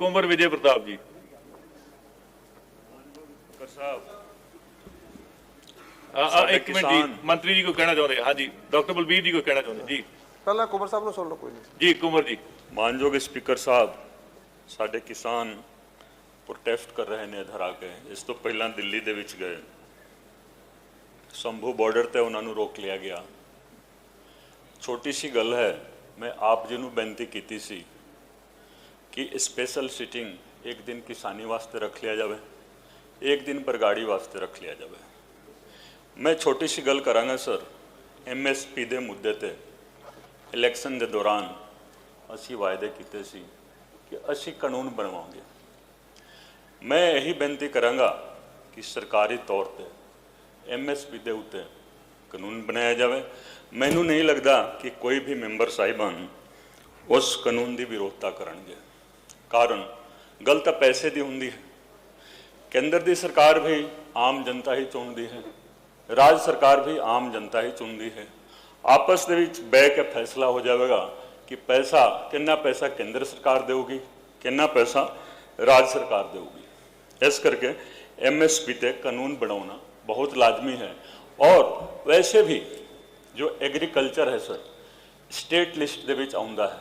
कुंवर विजय प्रताप जी। एक मिनट जी, मंत्री जी को कहना चाहते। हाँ जी, डॉक्टर बलबीर जी को कहना चाहते जी। पहला कुंवर साहब ने सुन लो, कोई नहीं जी। कुंवर जी। मानयोग स्पीकर साहब, साडे किसान प्रोटेस्ट कर रहे ने इधर आके। इस तो पहला दिल्ली दे विच गए, शंभू बॉर्डर ते उन्होंने रोक लिया गया। छोटी सी गल है, मैं आप जी नूं बेनती कीती सी कि स्पेशल सिटिंग एक दिन किसानी वास्ते रख लिया जाए, एक दिन बरगाड़ी वास्ते रख लिया जाए। मैं छोटी सी गल करांगा सर। MSP दे मुद्दे ते इलैक्शन के दौरान असी वायदे कीते सी कि असी कानून बनवाओगे। मैं यही बेनती करांगा कि सरकारी तौर पे MSP दे उत्ते कानून बनाया जाए। मैनू नहीं लगता कि कोई भी मैंबर साहिबान उस कानून की विरोधता करेंगे, कारण गल तो पैसे की होंगी है। केंद्र की सरकार भी आम जनता ही चुनती है, राज सरकार भी आम जनता ही चुनती है। आपस के बह के फैसला हो जाएगा कि पैसा कितना पैसा केंद्र सरकार देगी, कितना पैसा राज सरकार देगी। इस करके MSP ते कानून बनाना बहुत लाजमी है। और वैसे भी जो एग्रीकल्चर है सर, स्टेट लिस्ट दे विच आउंदा है।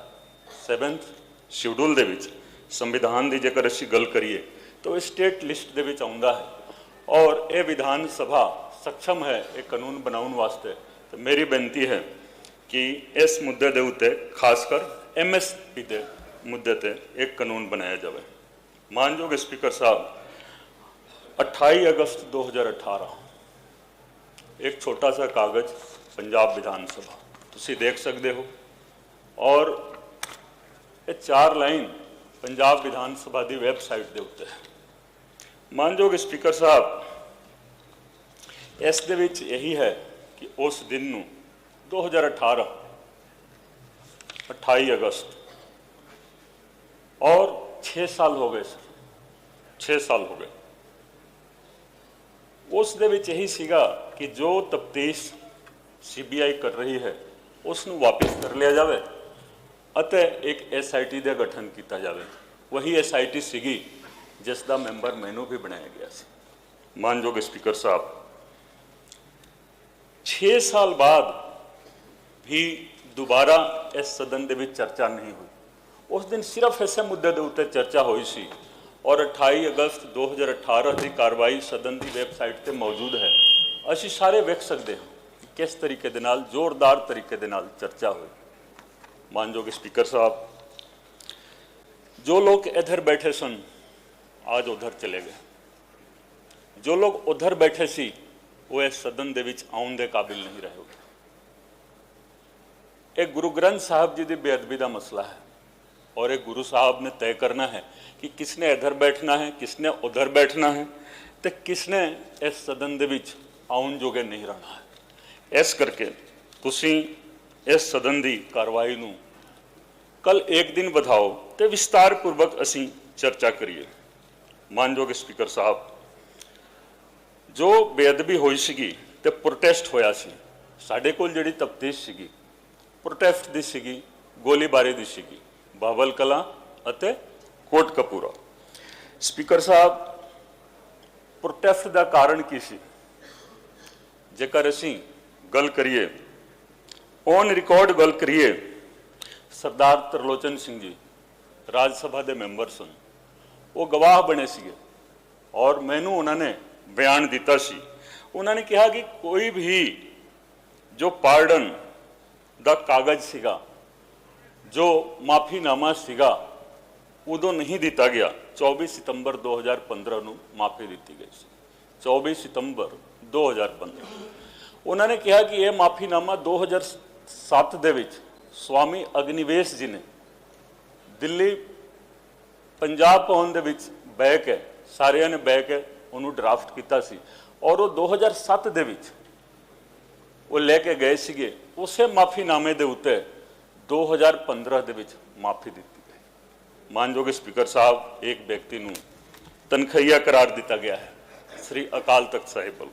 7th शेड्यूल दे विच संविधान की जेकर असीं गल करिए तो स्टेट लिस्ट दे विच आउंदा है। और ये विधान सभा सक्षम है एक कानून बनाने वास्ते। तो मेरी बेनती है कि इस मुद्दे के उत्ते खासकर MSP के मुद्दे ते एक कानून बनाया जाए। मानयोग स्पीकर साहब, 28 अगस्त 2018 एक छोटा सा कागज़ पंजाब विधान सभा तुसी देख सकते हो, और ये 4 लाइन पंजाब विधान सभा की वैबसाइट के उत्ते है। मानयोग स्पीकर साहब, इस दे विच यही है कि उस दिन नूं 2018 28 अगस्त और 6 साल हो गए सर, 6 साल हो गए। उस दे विच यही सीगा कि जो तफ्तीश CBI कर रही है उसनूं वापस कर लिया जाए अते एक SIT का गठन किया जाए। वही SIT सीगी जिसका मैंबर मैनू भी बनाया गया सी। मानयोग स्पीकर साहब, 6 साल बाद भी दोबारा इस सदन के विच चर्चा नहीं हुई। उस दिन सिर्फ इस मुद्दे के उत्ते चर्चा हुई सी, और 28 अगस्त 2018 की कार्रवाई सदन की वैबसाइट पर मौजूद है। असीं सारे वेख सकते हैं कि किस तरीके दे नाल जोरदार तरीके दे नाल चर्चा हुई। मानयोग स्पीकर साहब, जो लोग इधर बैठे सन आज उधर चले गए, जो लोग उधर बैठे सी वो इस सदन दे विच आउण दे काबिल नहीं रहे। एक गुरु ग्रंथ साहब जी की बेअदबी का मसला है, और एक गुरु साहब ने तय करना है कि किसने इधर बैठना है, किसने उधर बैठना है, तो किसने इस सदन दे विच आउण जोगे नहीं रहना है। इस करके तुसीं इस सदन की कार्रवाई नूं कल एक दिन बढ़ाओ तो विस्तारपूर्वक असीं चर्चा करिए। मानयोग स्पीकर साहब, जो बेअदबी हुई सीगी ते प्रोटेस्ट होया सी, साडे कोल जिहड़ी तफ्तीश सीगी प्रोटेस्ट दी सीगी, गोलीबारी दी सीगी, बावल कलां अते कोटकपूरा। स्पीकर साहब, प्रोटेस्ट का कारण की सी? जेकर असीं गल करिए ऑन रिकॉर्ड गल करिए, सरदार त्रिलोचन सिंह जी राज सभा के मैंबर सन, वो गवाह बने सीगे, और मैनू उन्होंने बयान दिता सी। उन्होंने कहा कि कोई भी जो पार्डन का कागज सीगा, जो माफ़ीनामा सीगा, उदों नहीं दिता गया। 24 सितंबर 2015 को माफ़ी दी गई सी। 24 सितंबर 2015 उन्होंने कहा कि यह माफ़ीनामा 2007 दे विच स्वामी अग्निवेश जी ने दिल्ली पंजाब भवन दे विच बह के सारिया ने बह के उन्होंने ड्राफ्ट किया सी, और वो 2007 दे विच वो लेके गए सीगे। उसे माफ़ीनामे दे उत्ते 2015 दे विच माफ़ी दी गई। मानयोग स्पीकर साहब, एक व्यक्ति नूं तनखैया करार दिता गया है, श्री अकाल तख्त साहिब।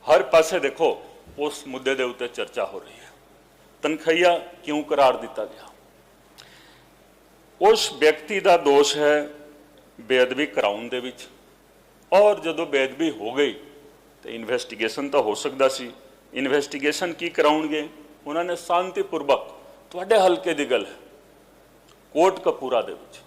हर पासे देखो उस मुद्दे के उत्ते चर्चा हो रही है, तनखैया क्यों करार दिता गया। ਉਸ ਵਿਅਕਤੀ ਦਾ ਦੋਸ਼ ਹੈ ਬੇਅਦਬੀ ਕਰਾਉਣ ਦੇ ਵਿੱਚ, ਔਰ ਜਦੋਂ ਬੇਅਦਬੀ ਹੋ ਗਈ ਤੇ ਇਨਵੈਸਟੀਗੇਸ਼ਨ ਤਾਂ ਹੋ ਸਕਦਾ ਸੀ। ਇਨਵੈਸਟੀਗੇਸ਼ਨ ਕੀ ਕਰਾਉਣਗੇ? ਉਹਨਾਂ ਨੇ ਸ਼ਾਂਤੀਪੂਰਵਕ, ਤੁਹਾਡੇ ਹਲਕੇ ਦੀ ਗੱਲ ਹੈ, ਕੋਟ ਕਪੂਰਾ ਦੇ ਵਿੱਚ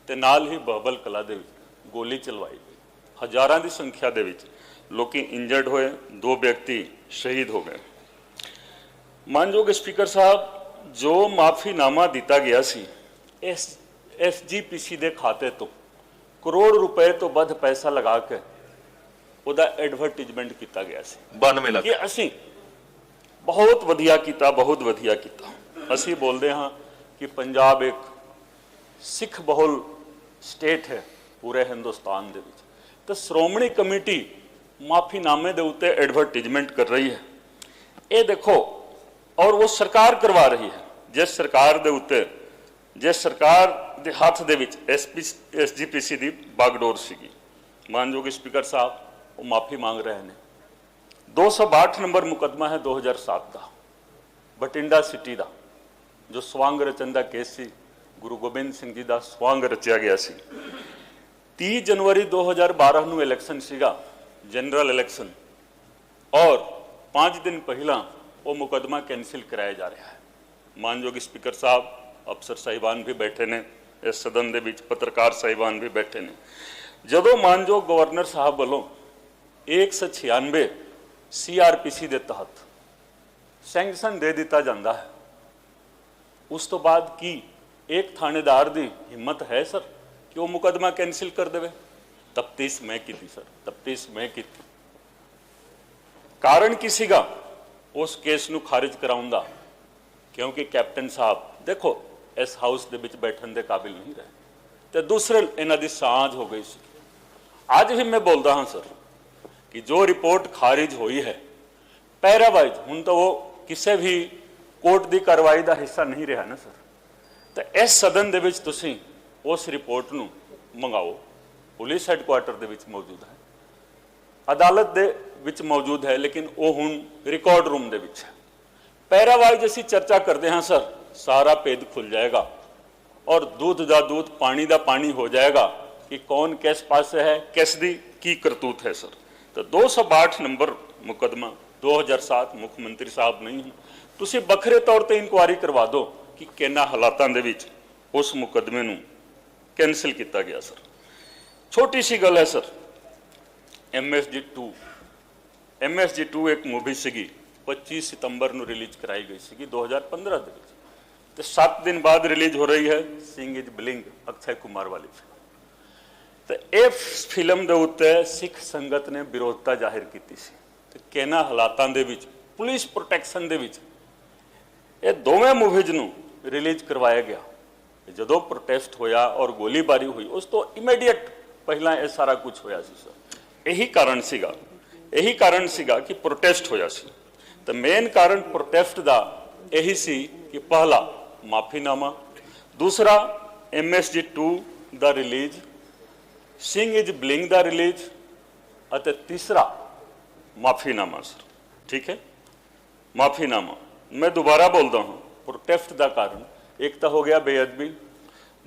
ਤੇ ਨਾਲ ਹੀ ਬਹਬਲ ਕਲਾ ਦੇ ਵਿੱਚ ਗੋਲੀ ਚਲਵਾਈ ਗਈ। ਹਜ਼ਾਰਾਂ ਦੀ ਸੰਖਿਆ ਦੇ ਵਿੱਚ ਲੋਕੀ ਇੰਜਰਡ ਹੋਏ, 2 ਵਿਅਕਤੀ ਸ਼ਹੀਦ ਹੋ ਗਏ। ਮਾਨਯੋਗ ਸਪੀਕਰ ਸਾਹਿਬ, ਜੋ ਮਾਫੀਨਾਮਾ ਦਿੱਤਾ ਗਿਆ ਸੀ SGPC ਦੇ ਖਾਤੇ ਤੋਂ ਕਰੋੜ ਰੁਪਏ ਤੋਂ ਵੱਧ ਪੈਸਾ ਲਗਾ ਕੇ ਉਹਦਾ ਐਡਵਰਟਾਈਜ਼ਮੈਂਟ ਕੀਤਾ ਗਿਆ ਸੀ 92 ਲੱਖ ਕਿ ਅਸੀਂ ਬਹੁਤ ਵਧੀਆ ਕੀਤਾ, ਬਹੁਤ ਵਧੀਆ ਕੀਤਾ। ਅਸੀਂ ਬੋਲਦੇ ਹਾਂ ਕਿ ਪੰਜਾਬ ਇੱਕ ਸਿੱਖ ਬਹੁਲ ਸਟੇਟ ਹੈ ਪੂਰੇ ਹਿੰਦੁਸਤਾਨ ਦੇ ਵਿੱਚ, ਤਾਂ ਸ਼੍ਰੋਮਣੀ ਕਮੇਟੀ ਮਾਫੀਨਾਮੇ ਦੇ ਉੱਤੇ ਐਡਵਰਟਾਈਜ਼ਮੈਂਟ ਕਰ ਰਹੀ ਹੈ। ਇਹ ਦੇਖੋ, ਔਰ ਉਹ ਸਰਕਾਰ ਕਰਵਾ ਰਹੀ ਹੈ। ਜਿਸ ਸਰਕਾਰ ਦੇ ਉੱਤੇ, ਜਿਸ ਸਰਕਾਰ ਦੇ ਹੱਥ ਦੇ ਵਿੱਚ SGPC ਦੀ ਬਾਗਡੋਰ ਸੀਗੀ, ਮਾਨਯੋਗ ਸਪੀਕਰ ਸਾਹਿਬ ਉਹ ਮਾਫੀ ਮੰਗ ਰਹੇ ਨੇ। 262 ਨੰਬਰ ਮੁਕੱਦਮਾ ਹੈ 2007 ਦਾ, ਬਠਿੰਡਾ ਸਿਟੀ ਦਾ, ਜੋ ਸਵਾਂਗ ਰਚਨ ਦਾ ਕੇਸ ਸੀ। ਗੁਰੂ ਗੋਬਿੰਦ ਸਿੰਘ ਜੀ ਦਾ ਸਵਾਂਗ ਰਚਿਆ ਗਿਆ ਸੀ। 30 ਜਨਵਰੀ 2012 ਨੂੰ ਇਲੈਕਸ਼ਨ ਸੀਗਾ, ਜਨਰਲ ਇਲੈਕਸ਼ਨ, ਔਰ 5 ਦਿਨ ਪਹਿਲਾਂ ਉਹ ਮੁਕੱਦਮਾ ਕੈਂਸਲ ਕਰਾਇਆ ਜਾ ਰਿਹਾ ਹੈ। ਮਾਨਯੋਗ ਸਪੀਕਰ ਸਾਹਿਬ, ਅਫਸਰ ਸਾਹਿਬਾਨ ਵੀ ਬੈਠੇ ਨੇ ਇਸ ਸਦਨ ਦੇ ਵਿੱਚ, ਪੱਤਰਕਾਰ ਸਾਹਿਬਾਨ ਵੀ ਬੈਠੇ ਨੇ। ਜਦੋਂ ਮਾਨਯੋਗ ਗਵਰਨਰ ਸਾਹਿਬ ਵੱਲੋਂ 196 CRPC ਦੇ ਤਹਿਤ ਸੈਂਕਸ਼ਨ ਦੇ ਦਿੱਤਾ ਜਾਂਦਾ ਹੈ, ਉਸ ਤੋਂ ਬਾਅਦ ਕੀ ਇੱਕ ਥਾਣੇਦਾਰ ਦੀ ਹਿੰਮਤ ਹੈ ਸਰ ਕਿ ਉਹ ਮੁਕੱਦਮਾ ਕੈਂਸਲ ਕਰ ਦੇਵੇ? ਤਫਤੀਸ਼ ਮੈਂ ਕੀਤੀ ਸਰ, ਤਫਤੀਸ਼ ਮੈਂ ਕੀਤੀ। ਕਾਰਨ ਕੀ ਸੀਗਾ ਉਸ ਕੇਸ ਨੂੰ ਖਾਰਿਜ ਕਰਾਉਣ ਦਾ? ਕਿਉਂਕਿ ਕੈਪਟਨ ਸਾਹਿਬ ਦੇਖੋ ਇਸ ਹਾਊਸ ਦੇ ਵਿੱਚ ਬੈਠਣ ਦੇ ਕਾਬਿਲ ਨਹੀਂ ਰਹੇ, ਤੇ ਦੂਸਰੇ ਇਹਨਾਂ ਦੀ ਸਾਂਝ ਹੋ ਗਈ ਸੀ। ਅੱਜ ਵੀ ਮੈਂ ਬੋਲਦਾ ਹਾਂ ਸਰ ਕਿ ਜੋ ਰਿਪੋਰਟ ਖਾਰਿਜ ਹੋਈ ਹੈ ਪੈਰਾਵਾਈਜ਼, ਹੁਣ ਤਾਂ ਉਹ ਕਿਸੇ ਵੀ ਕੋਰਟ ਦੀ ਕਾਰਵਾਈ ਦਾ ਹਿੱਸਾ ਨਹੀਂ ਰਿਹਾ ਨਾ ਸਰ, ਤਾਂ ਇਸ ਸਦਨ ਦੇ ਵਿੱਚ ਤੁਸੀਂ ਉਸ ਰਿਪੋਰਟ ਨੂੰ ਮੰਗਾਓ। ਪੁਲਿਸ ਹੈੱਡਕੁਆਰਟਰ ਦੇ ਵਿੱਚ ਮੌਜੂਦ ਹੈ, ਅਦਾਲਤ ਦੇ ਵਿੱਚ ਮੌਜੂਦ ਹੈ, ਲੇਕਿਨ ਉਹ ਹੁਣ ਰਿਕਾਰਡ ਰੂਮ ਦੇ ਵਿੱਚ ਹੈ। ਪੈਰਾਵਾਈਜ਼ ਅਸੀਂ ਚਰਚਾ ਕਰਦੇ ਹਾਂ ਸਰ, ਸਾਰਾ ਭੇਦ ਖੁੱਲ ਜਾਏਗਾ ਔਰ दूध ਦਾ दूध ਪਾਣੀ ਦਾ ਪਾਣੀ ਹੋ ਜਾਏਗਾ ਕਿ ਕੌਣ ਕਿਸ ਪਾਸੇ ਹੈ, ਕਿਸ ਦੀ ਕੀ ਕਰਤੂਤ ਹੈ ਸਰ। ਤਾਂ 262 ਨੰਬਰ ਮੁਕੱਦਮਾ 2007 ਮੁੱਖ ਮੰਤਰੀ ਸਾਹਿਬ ਨਹੀਂ ਹਨ, ਤੁਸੀਂ ਵੱਖਰੇ ਤੌਰ ਤੇ ਇਨਕੁਆਇਰੀ ਕਰਵਾ ਦਿਓ ਕਿ ਕਿੰਨਾ ਹਾਲਾਤਾਂ ਦੇ ਵਿੱਚ ਉਸ ਮੁਕੱਦਮੇ ਨੂੰ ਕੈਂਸਲ ਕੀਤਾ ਗਿਆ ਸਰ। ਛੋਟੀ ਸੀ ਗੱਲ ਹੈ ਸਰ, MSG2 ਇੱਕ ਮੂਵੀ ਸੀਗੀ, 25 ਸਤੰਬਰ ਨੂੰ ਰਿਲੀਜ਼ ਕਰਾਈ ਗਈ ਸੀਗੀ 2015 ਦੇ ਵਿੱਚ, ਤੇ 7 ਦਿਨ ਬਾਅਦ ਰਿਲੀਜ਼ ਹੋ ਰਹੀ ਹੈ ਸਿੰਘ ਇਜ਼ ਬਲਿੰਗ, ਅਕਸ਼ੈ ਕੁਮਾਰ ਵਾਲੀ ਫਿਲਮ। ਤੇ ਇਹ ਫਿਲਮ ਦੇ ਉੱਤੇ ਸਿੱਖ ਸੰਗਤ ਨੇ ਵਿਰੋਧਤਾ ਜ਼ਾਹਿਰ ਕੀਤੀ ਸੀ, ਤੇ ਕਿਹਨਾਂ ਹਾਲਾਤਾਂ ਦੇ ਵਿੱਚ ਪੁਲਿਸ ਪ੍ਰੋਟੈਕਸ਼ਨ ਦੇ ਵਿੱਚ ਇਹ ਦੋਵੇਂ ਮੂਵੀਜ਼ ਨੂੰ ਰਿਲੀਜ਼ ਕਰਵਾਇਆ ਗਿਆ। ਜਦੋਂ ਪ੍ਰੋਟੈਸਟ ਹੋਇਆ ਔਰ ਗੋਲੀਬਾਰੀ ਹੋਈ, ਉਸ ਤੋਂ ਇਮੀਡੀਏਟ ਪਹਿਲਾਂ ਇਹ ਸਾਰਾ ਕੁਝ ਹੋਇਆ ਸੀ ਸਰ। ਇਹੀ ਕਾਰਨ ਸੀਗਾ ਕਿ ਪ੍ਰੋਟੈਸਟ ਹੋਇਆ ਸੀ। ਤਾਂ ਮੇਨ ਕਾਰਨ ਪ੍ਰੋਟੈਸਟ ਦਾ ਇਹੀ ਸੀ ਕਿ ਪਹਿਲਾ ਮਾਫੀਨਾਮਾ, ਦੂਸਰਾ MSG2 the release, Singh is Warring the release, ਅਤੇ ਤੀਸਰਾ ਮਾਫੀਨਾਮਾ ਸਰ। ਠੀਕ ਹੈ, ਮਾਫੀਨਾਮਾ। ਮੈਂ ਦੁਬਾਰਾ ਬੋਲਦਾ ਹਾਂ, ਪ੍ਰੋਟੈਸਟ ਦਾ ਕਾਰਨ ਇੱਕ ਤਾਂ ਹੋ ਗਿਆ ਬੇਅਦਬੀ,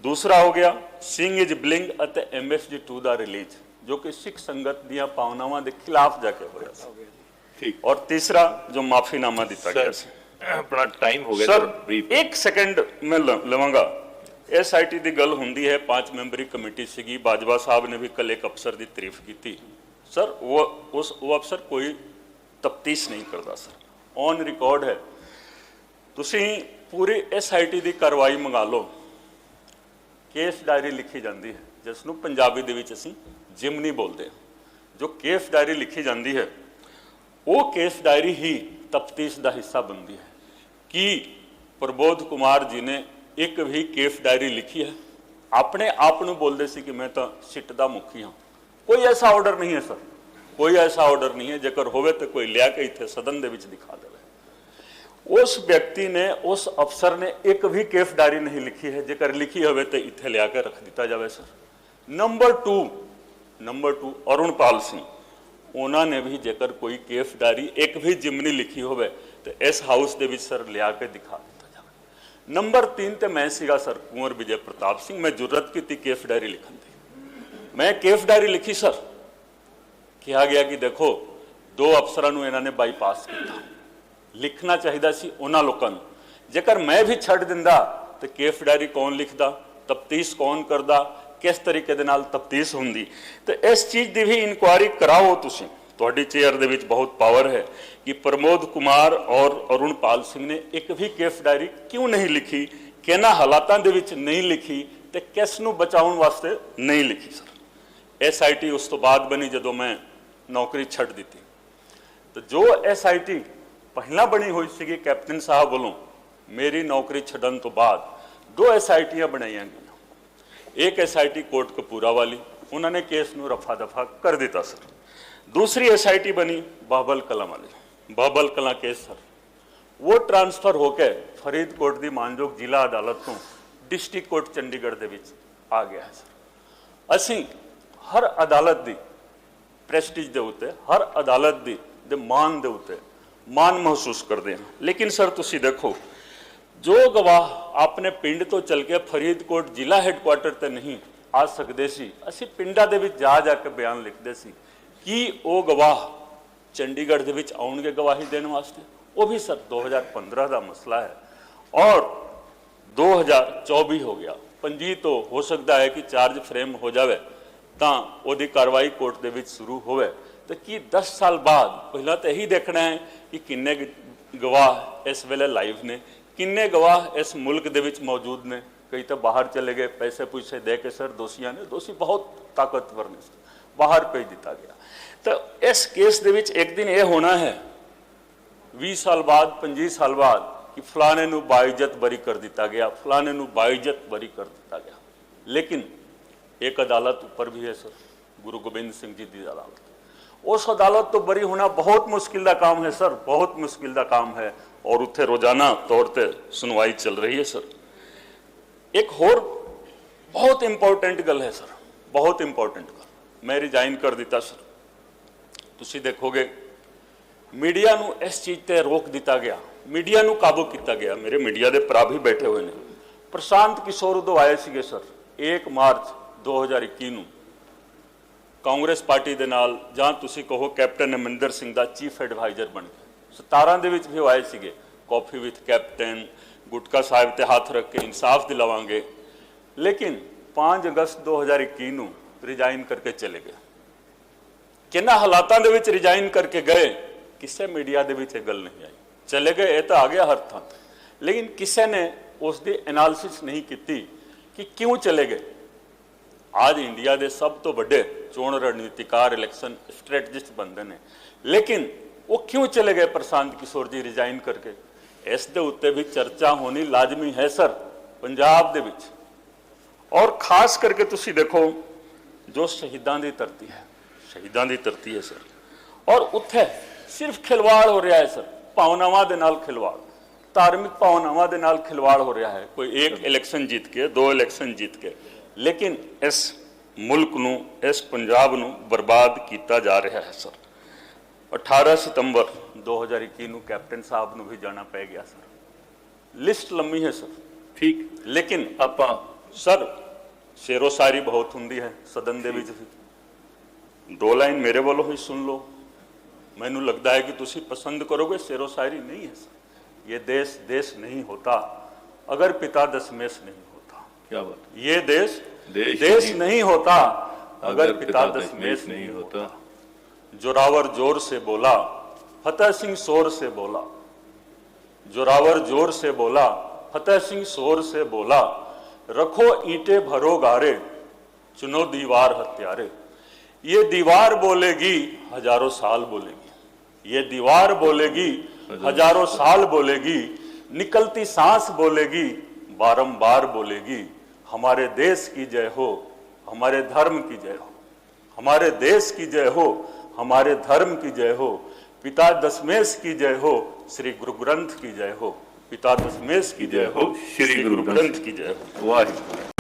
ਦੂਸਰਾ ਹੋ ਗਿਆ ਸਿੰਘ ਇਜ਼ ਬਲਿੰਗ ਅਤੇ MSG2 ਦਾ ਰਿਲੀਜ਼, ਜੋ ਕਿ ਸਿੱਖ ਸੰਗਤ ਦੀਆਂ ਭਾਵਨਾਵਾਂ ਦੇ ਖਿਲਾਫ ਜਾ ਕੇ ਹੋਇਆ ਸੀ। ਠੀਕ। ਔਰ ਤੀਸਰਾ ਜੋ ਮਾਫੀਨਾਮਾ ਦਿੱਤਾ ਗਿਆ ਸੀ। ਆਪਣਾ ਟਾਈਮ ਹੋ ਗਿਆ ਸਰ, ਬਰੀਫ। 1 ਸੈਕਿੰਡ ਮੈਂ ਲਵਾਂਗਾ। SIT ਦੀ ਗੱਲ ਹੁੰਦੀ ਹੈ, 5 ਮੈਂਬਰੀ ਕਮੇਟੀ ਸੀਗੀ, ਬਾਜਵਾ ਸਾਹਿਬ ਨੇ ਵੀ ਕੱਲ ਇੱਕ ਅਫਸਰ ਦੀ ਤਾਰੀਫ ਕੀਤੀ ਸਰ। ਉਹ ਅਫਸਰ ਕੋਈ ਤਫਤੀਸ਼ ਨਹੀਂ ਕਰਦਾ ਸਰ, ਔਨ ਰਿਕਾਰਡ ਹੈ। ਤੁਸੀਂ ਪੂਰੀ SIT ਦੀ ਕਾਰਵਾਈ ਮੰਗਾ ਲਓ, ਕੇਸ ਡਾਇਰੀ ਲਿਖੀ ਜਾਂਦੀ ਹੈ, ਜਿਸ ਨੂੰ ਪੰਜਾਬੀ ਦੇ ਵਿੱਚ ਅਸੀਂ ਜਿਮਨੀ ਬੋਲਦੇ ਹਾਂ। ਜੋ ਕੇਸ ਡਾਇਰੀ ਲਿਖੀ ਜਾਂਦੀ ਹੈ, ਉਹ ਕੇਸ ਡਾਇਰੀ ਹੀ ਤਫਤੀਸ਼ ਦਾ ਹਿੱਸਾ ਬਣਦੀ ਹੈ। ਕੀ ਪ੍ਰਬੋਧ ਕੁਮਾਰ ਜੀ ਨੇ ਇੱਕ ਵੀ ਕੇਸ ਡਾਇਰੀ ਲਿਖੀ ਹੈ? ਆਪਣੇ ਆਪ ਨੂੰ ਬੋਲਦੇ ਸੀ ਕਿ ਮੈਂ ਤਾਂ ਸਿੱਟ ਦਾ ਮੁਖੀ ਹਾਂ। ਕੋਈ ਐਸਾ ਆਰਡਰ ਨਹੀਂ ਹੈ ਸਰ, ਕੋਈ ਐਸਾ ਆਰਡਰ ਨਹੀਂ ਹੈ। ਜੇਕਰ ਹੋਵੇ ਤਾਂ ਕੋਈ ਲਿਆ ਕੇ ਇੱਥੇ ਸਦਨ ਦੇ ਵਿੱਚ ਦਿਖਾ ਦੇਵੇ। ਉਸ ਵਿਅਕਤੀ ਨੇ, ਉਸ ਅਫਸਰ ਨੇ ਇੱਕ ਵੀ ਕੇਸ ਡਾਇਰੀ ਨਹੀਂ ਲਿਖੀ ਹੈ। ਜੇਕਰ ਲਿਖੀ ਹੋਵੇ ਤਾਂ ਇੱਥੇ ਲਿਆ ਕੇ ਰੱਖ ਦਿੱਤਾ ਜਾਵੇ ਸਰ। ਨੰਬਰ 2 ਅਰੁਣਪਾਲ ਸਿੰਘ, ਉਹਨਾਂ ਨੇ ਵੀ ਜੇਕਰ ਕੋਈ ਕੇਸ ਡਾਇਰੀ ਇੱਕ ਵੀ ਜਿਮਨੀ ਲਿਖੀ ਹੋਵੇ ਤਾਂ ਇਸ ਹਾਊਸ ਦੇ ਵਿੱਚ ਸਰ ਲਿਆ ਕੇ ਦਿਖਾ ਦਿੱਤਾ ਜਾਵੇ। ਨੰਬਰ 3 ਤੇ ਮੈਂ ਸੀਗਾ ਸਰ ਕੁੰਵਰ ਵਿਜੇ ਪ੍ਰਤਾਪ ਸਿੰਘ। ਮੈਂ ਜੁਰਤ ਕੀਤੀ ਕੇਸ ਡਾਇਰੀ ਲਿਖਣ ਦੀ। ਮੈਂ ਕੇਸ ਡਾਇਰੀ ਲਿਖੀ ਸਰ। ਕਿਹਾ ਗਿਆ ਕਿ ਦੇਖੋ 2 ਅਫਸਰਾਂ ਨੂੰ ਇਹਨਾਂ ਨੇ ਬਾਈਪਾਸ ਕੀਤਾ। ਲਿਖਣਾ ਚਾਹੀਦਾ ਸੀ ਉਹਨਾਂ ਲੋਕਾਂ ਨੂੰ। ਜੇਕਰ ਮੈਂ ਵੀ ਛੱਡ ਦਿੰਦਾ ਤੇ ਕੇਸ ਡਾਇਰੀ ਕੌਣ ਲਿਖਦਾ, ਤਫਤੀਸ਼ ਕੌਣ ਕਰਦਾ, ਕਿਸ ਤਰੀਕੇ ਦੇ ਨਾਲ ਤਫਤੀਸ਼ ਹੁੰਦੀ। ਤੇ ਇਸ ਚੀਜ਼ ਦੀ ਵੀ ਇਨਕੁਆਇਰੀ ਕਰਾਓ ਤੁਸੀਂ। ਤੁਹਾਡੀ ਚੇਅਰ ਦੇ ਵਿੱਚ ਬਹੁਤ ਪਾਵਰ ਹੈ ਕਿ ਪ੍ਰਮੋਦ ਕੁਮਾਰ ਔਰ ਅਰੁਣਪਾਲ ਸਿੰਘ ਨੇ ਇੱਕ ਵੀ ਕੇਸ ਡਾਇਰੀ ਕਿਉਂ ਨਹੀਂ ਲਿਖੀ, ਕਿਹਨਾਂ ਹਾਲਾਤਾਂ ਦੇ ਵਿੱਚ ਨਹੀਂ ਲਿਖੀ ਤੇ ਕਿਸ ਨੂੰ ਬਚਾਉਣ ਵਾਸਤੇ ਨਹੀਂ ਲਿਖੀ ਸਰ। SIT ਉਸ ਤੋਂ ਬਾਅਦ ਬਣੀ ਜਦੋਂ ਮੈਂ ਨੌਕਰੀ ਛੱਡ ਦਿੱਤੀ। ਤੇ ਜੋ SIT ਪਹਿਲਾਂ ਬਣੀ ਹੋਈ ਸੀਗੀ ਕੈਪਟਨ ਸਾਹਿਬ ਵੱਲੋਂ, ਮੇਰੀ ਨੌਕਰੀ ਛੱਡਣ ਤੋਂ ਬਾਅਦ 2 SITਆਂ ਬਣਾਈਆਂ ਗਈਆਂ। ਇੱਕ SIT ਕੋਟ ਕਪੂਰਾ ਵਾਲੀ, ਉਹਨਾਂ ਨੇ ਕੇਸ ਨੂੰ ਰਫਾ ਦਫਾ ਕਰ ਦਿੱਤਾ ਸਰ। दूसरी SIT बनी बाबल कला वाली, बाबल कला केस सर वो ट्रांसफर होकर फरीदकोट की मानयोग जिला अदालत तो डिस्ट्रिक्ट कोर्ट चंडीगढ़ दे विच आ गया है सर। असी हर अदालत की प्रेस्टीज के उत्ते, हर अदालत की दे मान के उत्ते मान महसूस करते हैं। लेकिन सर तुसी देखो, जो गवाह अपने पिंड तो चल के फरीदकोट जिला हैडकुआटर ते नहीं आ सकते सी, असी पिंडा दे विच जा जाके बयान लिखते सी कि वो गवाह चंडीगढ़ ਦੇ ਵਿੱਚ ਆਉਣਗੇ ਗਵਾਹੀ ਦੇਣ ਵਾਸਤੇ। ਉਹ ਵੀ ਸਰ 2015 ਦਾ ਮਸਲਾ ਹੈ ਔਰ 2024 ਹੋ ਗਿਆ। 25 ਤੋਂ ਹੋ ਸਕਦਾ ਹੈ ਕਿ ਚਾਰਜ ਫਰੇਮ ਹੋ ਜਾਵੇ ਤਾਂ ਉਹਦੀ ਕਾਰਵਾਈ ਕੋਰਟ ਦੇ ਵਿੱਚ ਸ਼ੁਰੂ ਹੋਵੇ। ਤੇ ਕੀ 10 ਸਾਲ ਬਾਅਦ ਪਹਿਲਾਂ ਤਾਂ ਇਹੀ ਦੇਖਣਾ ਹੈ ਕਿ ਕਿੰਨੇ ਗਵਾਹ ਇਸ ਵੇਲੇ ਲਾਈਵ ਨੇ, ਕਿੰਨੇ ਗਵਾਹ ਇਸ ਮੁਲਕ ਦੇ ਵਿੱਚ ਮੌਜੂਦ ਨੇ। ਕਈ ਤਾਂ ਬਾਹਰ ਚਲੇ ਗਏ, ਪੈਸੇ ਪੂਸੇ ਦੇ ਕੇ ਸਰ ਦੋਸ਼ੀਆਂ ਨੇ, ਦੋਸ਼ੀ ਬਹੁਤ ਤਾਕਤਵਰ ਨੇ ਸਰ, ਬਾਹਰ ਭੇਜ ਦਿੱਤਾ ਗਿਆ। तो इस केस दे विच एक दिन यह होना है 20 साल बाद, 25 साल बाद कि फलाने नूं बाइज्जत बरी कर दिता गया, फलाने नूं बाइज्जत बरी कर दिता गया। लेकिन एक अदालत ऊपर भी है सर, गुरु गोबिंद सिंह जी की अदालत। उस अदालत तो बरी होना बहुत मुश्किल का काम है सर, बहुत मुश्किल का काम है। और उत्थे रोजाना तौर पर सुनवाई चल रही है सर। एक होर बहुत इंपॉर्टेंट गल है सर, बहुत इंपॉर्टेंट गल, मैं रिजाइन कर दिता सर। ਤੁਸੀਂ ਦੇਖੋਗੇ ਮੀਡੀਆ ਨੂੰ ਇਸ ਚੀਜ਼ ਤੇ ਰੋਕ ਦਿੱਤਾ ਗਿਆ, ਮੀਡੀਆ ਨੂੰ ਕਾਬੂ ਕੀਤਾ ਗਿਆ। ਮੇਰੇ ਮੀਡੀਆ ਦੇ ਭਰਾ ਵੀ ਬੈਠੇ ਹੋਏ ਨੇ। ਪ੍ਰਸ਼ਾਂਤ ਕਿਸ਼ੋਰ ਉਦੋਂ ਆਏ ਸੀਗੇ ਸਰ 1 ਮਾਰਚ 2021 ਨੂੰ ਕਾਂਗਰਸ ਪਾਰਟੀ ਦੇ ਨਾਲ, ਜਾਂ ਤੁਸੀਂ ਕਹੋ ਕੈਪਟਨ ਅਮਰਿੰਦਰ ਸਿੰਘ ਦਾ ਚੀਫ ਐਡਵਾਈਜ਼ਰ ਬਣ ਕੇ। 17 ਦੇ ਵਿੱਚ ਵੀ ਆਏ ਸੀਗੇ, coffee with captain, Gutka Sahib ਤੇ ਹੱਥ ਰੱਖ ਕੇ ਇਨਸਾਫ ਦਿਲਾਵਾਂਗੇ। ਲੇਕਿਨ 5 ਅਗਸਤ 2021 ਨੂੰ ਰਿਜ਼ਾਈਨ ਕਰਕੇ ਚਲੇ ਗਏ। ਕਿੰਨਾ ਹਾਲਾਤਾਂ ਦੇ ਵਿੱਚ ਰਿਜ਼ਾਈਨ ਕਰਕੇ ਗਏ, ਕਿਸੇ ਮੀਡੀਆ ਦੇ ਵਿੱਚ ਇਹ ਗੱਲ ਨਹੀਂ ਆਈ। ਚਲੇ ਗਏ, ਇਹ ਤਾਂ ਆ ਗਿਆ ਹਰ ਥਾਂ ਤੇ, ਲੇਕਿਨ ਕਿਸੇ ਨੇ ਉਸ ਦੀ ਐਨਾਲਿਸਿਸ ਨਹੀਂ ਕੀਤੀ ਕਿ ਕਿਉਂ ਚਲੇ ਗਏ। ਅੱਜ ਇੰਡੀਆ ਦੇ ਸਭ ਤੋਂ ਵੱਡੇ ਚੋਣ ਰਣਨੀਤਿਕਾਰ, ਇਲੈਕਸ਼ਨ ਸਟ੍ਰੈਟਜਿਸਟ ਬੰਦੇ ਨੇ, ਲੇਕਿਨ ਉਹ ਕਿਉਂ ਚਲੇ ਗਏ ਪ੍ਰਸ਼ਾਂਤ ਕਿਸ਼ੋਰ ਜੀ ਰਿਜ਼ਾਈਨ ਕਰਕੇ। ਇਸ ਦੇ ਉੱਤੇ ਵੀ ਚਰਚਾ ਹੋਣੀ ਲਾਜ਼ਮੀ ਹੈ ਸਰ ਪੰਜਾਬ ਦੇ ਵਿੱਚ। ਔਰ ਖਾਸ ਕਰਕੇ ਤੁਸੀਂ ਦੇਖੋ ਜੋ ਸ਼ਹੀਦਾਂ ਦੀ ਧਰਤੀ ਹੈ, ਸ਼ਹੀਦਾਂ ਦੀ ਧਰਤੀ ਹੈ ਸਰ, ਔਰ ਉੱਥੇ ਸਿਰਫ ਖਿਲਵਾੜ ਹੋ ਰਿਹਾ ਹੈ ਸਰ, ਭਾਵਨਾਵਾਂ ਦੇ ਨਾਲ ਖਿਲਵਾੜ, ਧਾਰਮਿਕ ਭਾਵਨਾਵਾਂ ਦੇ ਨਾਲ ਖਿਲਵਾੜ ਹੋ ਰਿਹਾ ਹੈ। ਕੋਈ ਇੱਕ ਇਲੈਕਸ਼ਨ ਜਿੱਤ ਕੇ, 2 ਇਲੈਕਸ਼ਨ ਜਿੱਤ ਕੇ, ਲੇਕਿਨ ਇਸ ਮੁਲਕ ਨੂੰ, ਇਸ ਪੰਜਾਬ ਨੂੰ ਬਰਬਾਦ ਕੀਤਾ ਜਾ ਰਿਹਾ ਹੈ ਸਰ। 18 ਸਤੰਬਰ 2021 ਨੂੰ ਕੈਪਟਨ ਸਾਹਿਬ ਨੂੰ ਵੀ ਜਾਣਾ ਪੈ ਗਿਆ ਸਰ। ਲਿਸਟ ਲੰਮੀ ਹੈ ਸਰ, ਠੀਕ, ਲੇਕਿਨ ਆਪਾਂ ਸਰ ਸ਼ੇਰੋ ਸ਼ਾਇਰੀ ਬਹੁਤ ਹੁੰਦੀ ਹੈ ਸਦਨ ਦੇ ਵਿੱਚ ਵੀ। 2 ਲਾइन मेरे वालों ही सुन लो, मैनू लगता है कि तुसी पसंद करोगे। शेरो शायरी नहीं है सर। ये देश देश नहीं होता अगर पिता दशमेश नहीं होता। क्या बात, ये देश देश नहीं होता अगर पिता दशमेश नहीं होता। जोरावर जोर से बोला, फतेह सिंह शोर से बोला, जोरावर जोर से बोला, फतेह सिंह शोर से बोला, रखो ईंटें भरो गारे, चुनो दीवार हत्यारे। ये दीवार बोलेगी हजारों साल बोलेगी, ये दीवार बोलेगी हजारों साल बोलेगी, निकलती सांस बोलेगी बारंबार बोलेगी। हमारे देश की जय हो, हमारे धर्म की जय हो, हमारे देश की जय हो, हमारे धर्म की जय हो, पिता दशमेश की जय हो, श्री गुरु ग्रंथ की जय हो, पिता दशमेश की जय हो, श्री गुरु ग्रंथ की जय हो। वाह।